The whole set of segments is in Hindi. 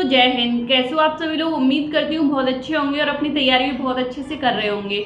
जय हिंद। कैसे हो आप सभी लोग? उम्मीद करती हूँ बहुत अच्छे होंगे और अपनी तैयारी भी बहुत अच्छे से कर रहे होंगे।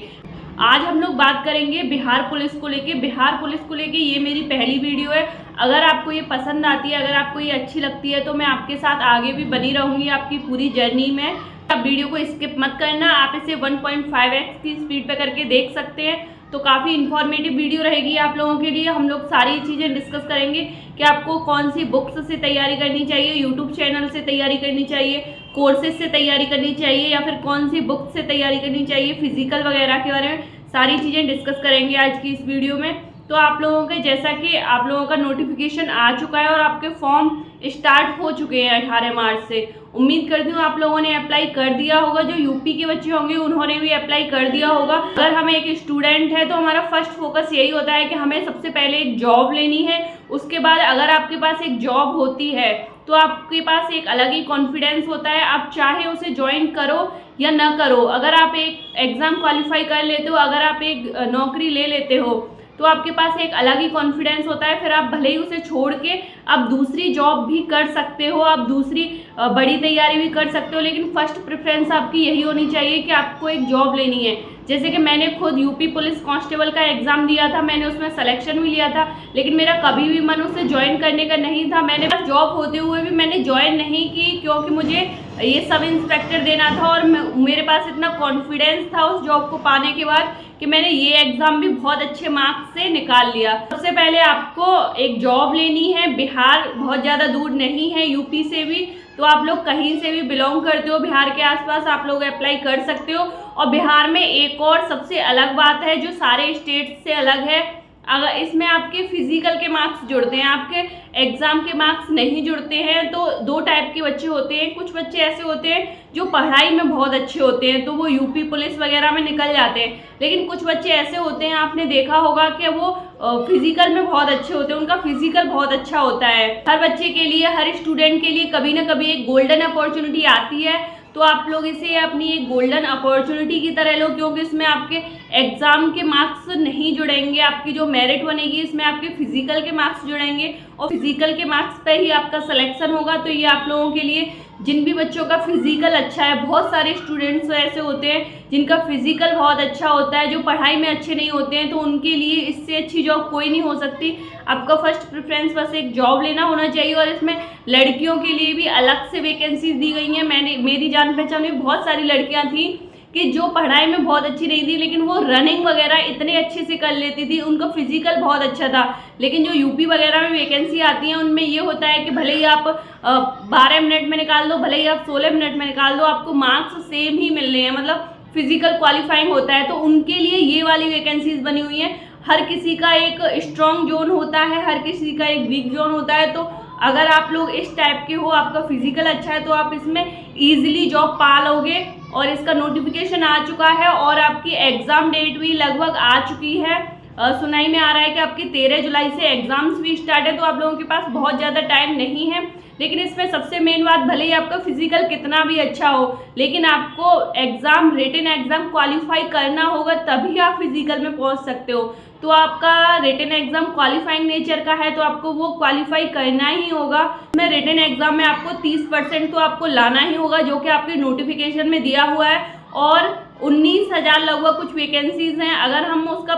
आज हम लोग बात करेंगे बिहार पुलिस को लेके। बिहार पुलिस को लेके ये मेरी पहली वीडियो है। अगर आपको ये पसंद आती है, अगर आपको ये अच्छी लगती है तो मैं आपके साथ आगे भी बनी रहूँगी आपकी पूरी जर्नी में। आप वीडियो को स्किप मत करना, आप इसे 1.5x की स्पीड पे करके देख सकते हैं। तो काफ़ी इन्फॉर्मेटिव वीडियो रहेगी आप लोगों के लिए। हम लोग सारी चीज़ें डिस्कस करेंगे कि आपको कौन सी बुक्स से तैयारी करनी चाहिए, यूट्यूब चैनल से तैयारी करनी चाहिए, कोर्सेज से तैयारी करनी चाहिए, या फिर कौन सी बुक से तैयारी करनी चाहिए, फिजिकल वगैरह के बारे में सारी चीज़ें डिस्कस करेंगे आज की इस वीडियो में। तो आप लोगों के जैसा कि आप लोगों का नोटिफिकेशन आ चुका है और आपके फॉर्म स्टार्ट हो चुके हैं 18 मार्च से। उम्मीद करती हूँ आप लोगों ने अप्लाई कर दिया होगा। जो यूपी के बच्चे होंगे उन्होंने भी अप्लाई कर दिया होगा। अगर हम एक स्टूडेंट है तो हमारा फर्स्ट फोकस यही होता है कि हमें सबसे पहले एक जॉब लेनी है। उसके बाद अगर आपके पास एक जॉब होती है तो आपके पास एक अलग ही कॉन्फिडेंस होता है। आप चाहे उसे ज्वाइन करो या ना करो, अगर आप एक एग्ज़ाम क्वालिफाई कर लेते हो, अगर आप एक नौकरी ले लेते हो तो आपके पास एक अलग ही कॉन्फिडेंस होता है। फिर आप भले ही उसे छोड़ के आप दूसरी जॉब भी कर सकते हो, आप दूसरी बड़ी तैयारी भी कर सकते हो, लेकिन फर्स्ट प्रेफरेंस आपकी यही होनी चाहिए कि आपको एक जॉब लेनी है। जैसे कि मैंने खुद यूपी पुलिस कांस्टेबल का एग्ज़ाम दिया था, मैंने उसमें सिलेक्शन भी लिया था, लेकिन मेरा कभी भी मन उसे ज्वाइन करने का नहीं था। मैंने बस जॉब होते हुए भी मैंने ज्वाइन नहीं की, क्योंकि मुझे ये सब इंस्पेक्टर देना था और मेरे पास इतना कॉन्फिडेंस था उस जॉब को पाने के बाद कि मैंने ये एग्ज़ाम भी बहुत अच्छे मार्क्स से निकाल लिया। सबसे पहले आपको एक जॉब लेनी है। बिहार बहुत ज़्यादा दूर नहीं है यूपी से भी, तो आप लोग कहीं से भी बिलोंग करते हो बिहार के आसपास आप लोग अप्लाई कर सकते हो। और बिहार में एक और सबसे अलग बात है जो सारे स्टेट से अलग है, अगर इसमें आपके फिजिकल के मार्क्स जुड़ते हैं, आपके एग्ज़ाम के मार्क्स नहीं जुड़ते हैं। तो दो टाइप के बच्चे होते हैं। कुछ बच्चे ऐसे होते हैं जो पढ़ाई में बहुत अच्छे होते हैं तो वो यूपी पुलिस वगैरह में निकल जाते हैं, लेकिन कुछ बच्चे ऐसे होते हैं, आपने देखा होगा कि वो फिजिकल में बहुत अच्छे होते हैं, उनका फिजिकल बहुत अच्छा होता है। हर बच्चे के लिए, हर स्टूडेंट के लिए कभी ना कभी एक गोल्डन अपॉर्चुनिटी आती है, तो आप लोग इसे अपनी एक गोल्डन अपॉर्चुनिटी की तरह लो, क्योंकि इसमें आपके एग्ज़ाम के मार्क्स नहीं जुड़ेंगे, आपकी जो मेरिट बनेगी इसमें आपके फिजिकल के मार्क्स जुड़ेंगे और फिजिकल के मार्क्स पे ही आपका सिलेक्शन होगा। तो ये आप लोगों के लिए, जिन भी बच्चों का फिजिकल अच्छा है, बहुत सारे स्टूडेंट्स ऐसे होते हैं जिनका फिजिकल बहुत अच्छा होता है, जो पढ़ाई में अच्छे नहीं होते हैं, तो उनके लिए इससे अच्छी जॉब कोई नहीं हो सकती। आपका फर्स्ट प्रेफरेंस बस एक जॉब लेना होना चाहिए। और इसमें लड़कियों के लिए भी अलग से वैकेंसीज दी गई हैं। मेरी जान पहचान में बहुत सारी लड़कियां थी कि जो पढ़ाई में बहुत अच्छी नहीं थी, लेकिन वो रनिंग वगैरह इतने अच्छे से कर लेती थी, उनका फिजिकल बहुत अच्छा था। लेकिन जो यूपी वगैरह में वैकेंसी आती हैं उनमें ये होता है कि भले ही आप 12 मिनट में निकाल दो, भले ही आप 16 मिनट में निकाल दो, आपको मार्क्स सेम ही मिल रहे हैं, मतलब फिजिकल क्वालिफाइंग होता है। तो उनके लिए ये वाली वैकेंसीज बनी हुई हैं। हर किसी का एक स्ट्रॉन्ग जोन होता है, हर किसी का एक वीक जोन होता है। तो अगर आप लोग इस टाइप के हो, आपका फिजिकल अच्छा है, तो आप इसमें ईजिली जॉब पा लोगे। और इसका नोटिफिकेशन आ चुका है और आपकी एग्ज़ाम डेट भी लगभग आ चुकी है। सुनाई में आ रहा है कि आपकी 13 जुलाई से एग्ज़ाम्स भी स्टार्ट है, तो आप लोगों के पास बहुत ज़्यादा टाइम नहीं है। लेकिन इसमें सबसे मेन बात, भले ही आपका फिजिकल कितना भी अच्छा हो, लेकिन आपको एग्ज़ाम, रिटन एग्ज़ाम क्वालिफाई करना होगा, तभी आप फिजिकल में पहुंच सकते हो। तो आपका रिटन एग्ज़ाम क्वालिफाइंग नेचर का है, तो आपको वो क्वालिफाई करना ही होगा। मैं रिटन एग्ज़ाम में आपको 30% तो आपको लाना ही होगा, जो कि आपके नोटिफिकेशन में दिया हुआ है। और 19,000 लगभग कुछ वैकेंसीज़ हैं। अगर हम उसका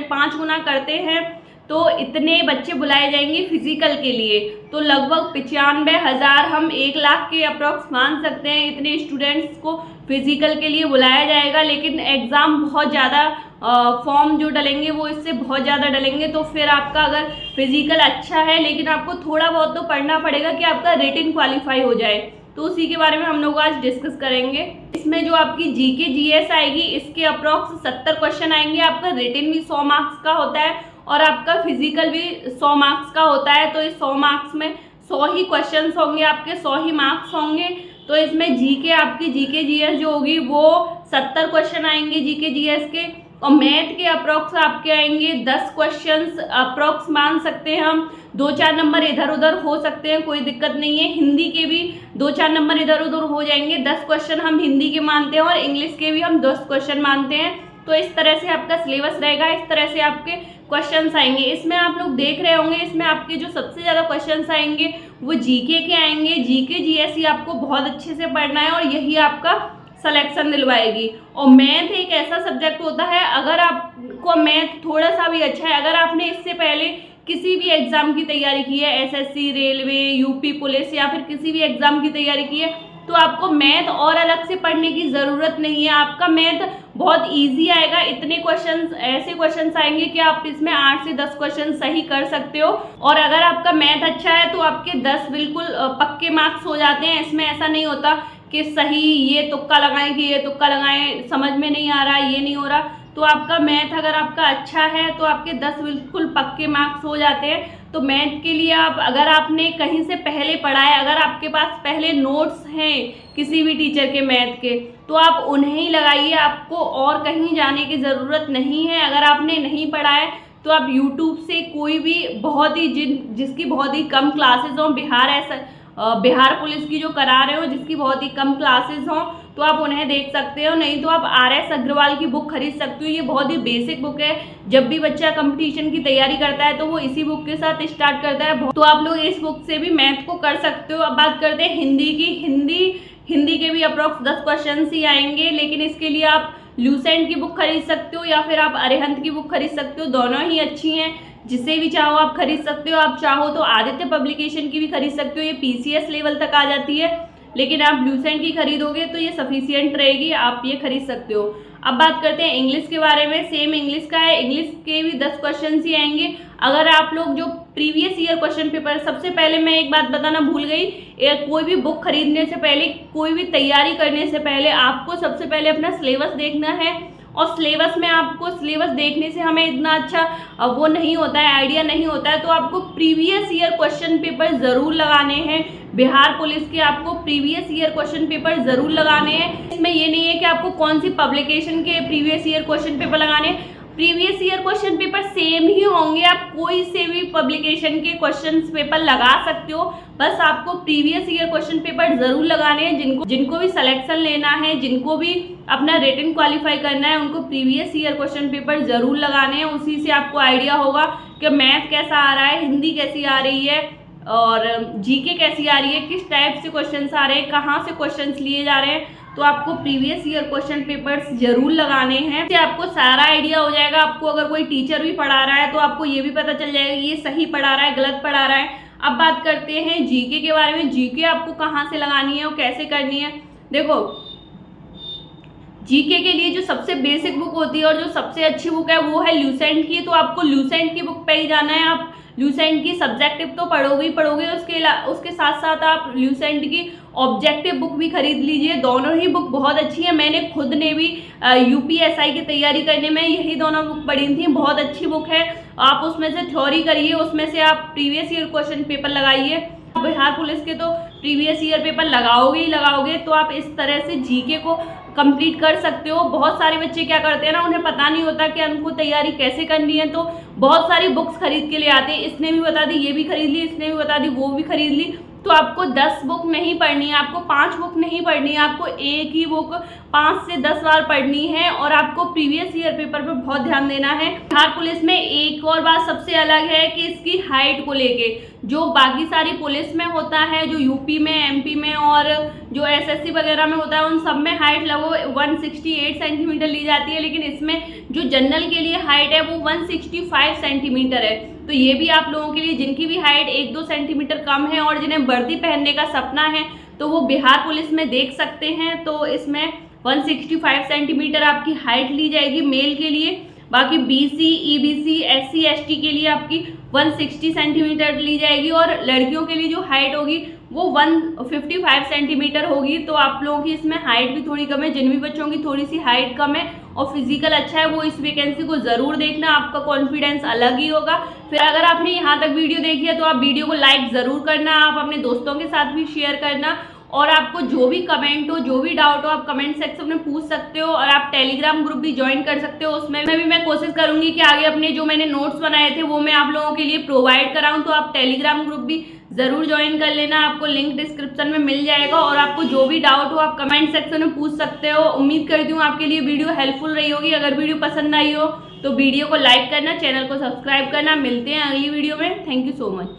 5 गुना करते हैं तो इतने बच्चे बुलाए जाएंगे फिजिकल के लिए, तो लगभग 95,000, हम 1 लाख के अप्रॉक्स मान सकते हैं, इतने स्टूडेंट्स को फिजिकल के लिए बुलाया जाएगा। लेकिन एग्ज़ाम बहुत ज़्यादा, फॉर्म जो डलेंगे वो इससे बहुत ज़्यादा डलेंगे। तो फिर आपका अगर फिजिकल अच्छा है, लेकिन आपको थोड़ा बहुत तो पढ़ना पड़ेगा कि आपका रिटन क्वालिफाई हो जाए। तो उसी के बारे में हम लोग आज डिस्कस करेंगे। इसमें जो आपकी जीके जीएस आएगी, इसके अप्रॉक्स 70 क्वेश्चन आएंगे। आपका रिटन भी 100 मार्क्स का होता है और आपका फिजिकल भी 100 मार्क्स का होता है। तो इस 100 मार्क्स में 100 ही क्वेश्चन होंगे, आपके 100 ही मार्क्स होंगे। तो इसमें जीके, आपकी जीके जीएस जो होगी वो 70 क्वेश्चन आएंगे जीके जीएस के। और मैथ के अप्रॉक्स आपके आएंगे 10 क्वेश्चंस अप्रॉक्स मान सकते हैं हम। 2-4 नंबर इधर उधर हो सकते हैं, कोई दिक्कत नहीं है। हिंदी के भी 2-4 नंबर इधर उधर हो जाएंगे। 10 क्वेश्चन हम हिंदी के मानते हैं और इंग्लिश के भी हम 10 क्वेश्चन मानते हैं। तो इस तरह से आपका सिलेबस रहेगा, इस तरह से आपके क्वेश्चंस आएंगे। इसमें आप लोग देख रहे होंगे, इसमें आपके जो सबसे ज़्यादा क्वेश्चंस आएंगे वो जीके के आएंगे। जीके जीएसई आपको बहुत अच्छे से पढ़ना है और यही आपका सिलेक्शन दिलवाएगी। और मैथ एक ऐसा सब्जेक्ट होता है, अगर आपको मैथ थोड़ा सा भी अच्छा है, अगर आपने इससे पहले किसी भी एग्ज़ाम की तैयारी की है, एसएससी, रेलवे, यूपी पुलिस या फिर किसी भी एग्ज़ाम की तैयारी की है, तो आपको मैथ और अलग से पढ़ने की ज़रूरत नहीं है। आपका मैथ बहुत इजी आएगा। इतने क्वेश्चंस, ऐसे क्वेश्चंस आएंगे कि आप इसमें 8 से 10 क्वेश्चन सही कर सकते हो। और अगर आपका मैथ अच्छा है तो आपके 10 बिल्कुल पक्के मार्क्स हो जाते हैं। इसमें ऐसा नहीं होता कि सही ये तुक्का लगाएं कि ये तुक्का लगाएं, समझ में नहीं आ रहा, ये नहीं हो रहा। तो आपका मैथ अगर आपका अच्छा है तो आपके 10 बिल्कुल पक्के मार्क्स हो जाते हैं। तो मैथ के लिए आप, अगर आपने कहीं से पहले पढ़ा है, अगर आपके पास पहले नोट्स हैं किसी भी टीचर के मैथ के, तो आप उन्हें ही लगाइए। आपको और कहीं जाने की ज़रूरत नहीं है। अगर आपने नहीं पढ़ा है तो आप यूट्यूब से कोई भी बहुत ही जिसकी बहुत ही कम क्लासेस हों, बिहार पुलिस की जो करा रहे हो जिसकी बहुत ही कम क्लासेस हों, तो आप उन्हें देख सकते हो। नहीं तो आप RS अग्रवाल की बुक खरीद सकते हो। ये बहुत ही बेसिक बुक है। जब भी बच्चा कंपटीशन की तैयारी करता है तो वो इसी बुक के साथ स्टार्ट करता है। तो आप लोग इस बुक से भी मैथ को कर सकते हो। अब बात करते हैं हिंदी की। हिंदी के भी अप्रॉक्स 10 क्वेश्चन ही आएंगे, लेकिन इसके लिए आप लूसेंट की बुक खरीद सकते हो या फिर आप अरिहंत की बुक खरीद सकते हो। दोनों ही अच्छी हैं, जिसे भी चाहो आप खरीद सकते हो। आप चाहो तो आदित्य पब्लिकेशन की भी खरीद सकते हो, ये PCS लेवल तक आ जाती है। लेकिन आप लूसेंट की खरीदोगे तो ये सफिशियंट रहेगी, आप ये खरीद सकते हो। अब बात करते हैं इंग्लिश के बारे में। सेम इंग्लिश का है, इंग्लिश के भी 10 क्वेश्चन ही आएंगे। अगर आप लोग जो प्रीवियस ईयर क्वेश्चन पेपर, सबसे पहले मैं एक बात बताना भूल गई, कोई भी बुक खरीदने से पहले, कोई भी तैयारी करने से पहले आपको सबसे पहले अपना सिलेबस देखना है। और सिलेबस में आपको, सिलेबस देखने से हमें इतना अच्छा वो नहीं होता है, आइडिया नहीं होता है। तो आपको प्रीवियस ईयर क्वेश्चन पेपर ज़रूर लगाने हैं। बिहार पुलिस के आपको प्रीवियस ईयर क्वेश्चन पेपर ज़रूर लगाने हैं। इसमें ये नहीं है कि आपको कौन सी पब्लिकेशन के प्रीवियस ईयर क्वेश्चन पेपर लगाने हैं। Previous year question paper same ही होंगे, आप कोई से भी पब्लिकेशन के क्वेश्चन पेपर लगा सकते हो। बस आपको प्रीवियस ईयर क्वेश्चन पेपर ज़रूर लगाने हैं। जिनको भी सिलेक्शन लेना है, जिनको भी अपना रिटन क्वालिफाई करना है, उनको प्रीवियस ईयर क्वेश्चन पेपर ज़रूर लगाने हैं। उसी से आपको आइडिया होगा कि मैथ कैसा आ रहा है, हिंदी कैसी आ रही है और जीके कैसी आ रही है, किस टाइप से क्वेश्चंस आ रहे हैं, कहाँ से क्वेश्चंस लिए जा रहे हैं। तो आपको प्रीवियस ईयर क्वेश्चन पेपर्स जरूर लगाने हैं। इससे आपको सारा आइडिया हो जाएगा। आपको अगर कोई टीचर भी पढ़ा रहा है तो आपको ये भी पता चल जाएगा ये सही पढ़ा रहा है, गलत पढ़ा रहा है। अब बात करते हैं जीके के बारे में। जीके आपको कहाँ से लगानी है और कैसे करनी है। देखो, जीके के लिए जो सबसे बेसिक बुक होती है और जो सबसे अच्छी बुक है वो है लूसेंट की। तो आपको लूसेंट की बुक पे ही जाना है। आप लूसेंट की सब्जेक्टिव तो पढ़ोगे ही पढ़ोगे, उसके साथ साथ आप लूसेंट की ऑब्जेक्टिव बुक भी खरीद लीजिए। दोनों ही बुक बहुत अच्छी है। मैंने खुद ने भी UPSI की तैयारी करने में यही दोनों बुक पढ़ी थी। बहुत अच्छी बुक है। आप उसमें से थ्योरी करिए, उसमें से आप प्रीवियस ईयर क्वेश्चन पेपर लगाइए। बिहार पुलिस के तो प्रीवियस ईयर पेपर लगाओगे ही लगाओगे। तो आप इस तरह से जीके को कंप्लीट कर सकते हो। बहुत सारे बच्चे क्या करते हैं ना, उन्हें पता नहीं होता कि उनको तैयारी कैसे करनी है, तो बहुत सारी बुक्स खरीद के ले आते हैं। इसने भी बता दी, ये भी खरीद ली, इसने भी बता दी, वो भी खरीद ली। तो आपको 10 बुक नहीं पढ़नी है, आपको 5 बुक नहीं पढ़नी है, आपको एक ही बुक 5 से 10 बार पढ़नी है। और आपको प्रीवियस ईयर पेपर पर बहुत ध्यान देना है। बिहार पुलिस में एक और बात सबसे अलग है कि इसकी हाइट को लेके, जो बाकी सारी पुलिस में होता है, जो यूपी में, MP में और जो SSC वगैरह में होता है, उन सब में हाइट लगभग 168 सेंटीमीटर ली जाती है। लेकिन इसमें जो जनरल के लिए हाइट है वो 165 सेंटीमीटर है। तो ये भी आप लोगों के लिए, जिनकी भी हाइट 1-2 सेंटीमीटर कम है और जिन्हें वर्दी पहनने का सपना है, तो वो बिहार पुलिस में देख सकते हैं। तो इसमें 165 सेंटीमीटर आपकी हाइट ली जाएगी मेल के लिए। बाकी BC, EBC, SC, ST के लिए आपकी 160 सेंटीमीटर ली जाएगी। और लड़कियों के लिए जो हाइट होगी वो 155 सेंटीमीटर होगी। तो आप लोगों की इसमें हाइट भी थोड़ी कम है। जिन भी बच्चों की थोड़ी सी हाइट कम है और फिजिकल अच्छा है, वो इस वैकेंसी को ज़रूर देखना, आपका कॉन्फिडेंस अलग ही होगा। फिर अगर आपने यहाँ तक वीडियो देखी है तो आप वीडियो को लाइक ज़रूर करना, आप अपने दोस्तों के साथ भी शेयर करना। और आपको जो भी कमेंट हो, जो भी डाउट हो, आप कमेंट सेक्शन में पूछ सकते हो। और आप टेलीग्राम ग्रुप भी ज्वाइन कर सकते हो। उसमें भी मैं कोशिश करूंगी कि आगे अपने जो मैंने नोट्स बनाए थे वो मैं आप लोगों के लिए प्रोवाइड कराऊं। तो आप टेलीग्राम ग्रुप भी ज़रूर ज्वाइन कर लेना, आपको लिंक डिस्क्रिप्शन में मिल जाएगा। और आपको जो भी डाउट हो आप कमेंट सेक्शन में पूछ सकते हो। उम्मीद करती हूँ आपके लिए वीडियो हेल्पफुल रही होगी। अगर वीडियो पसंद आई हो तो वीडियो को लाइक करना, चैनल को सब्सक्राइब करना। मिलते हैं अगली वीडियो में। Thank you so much.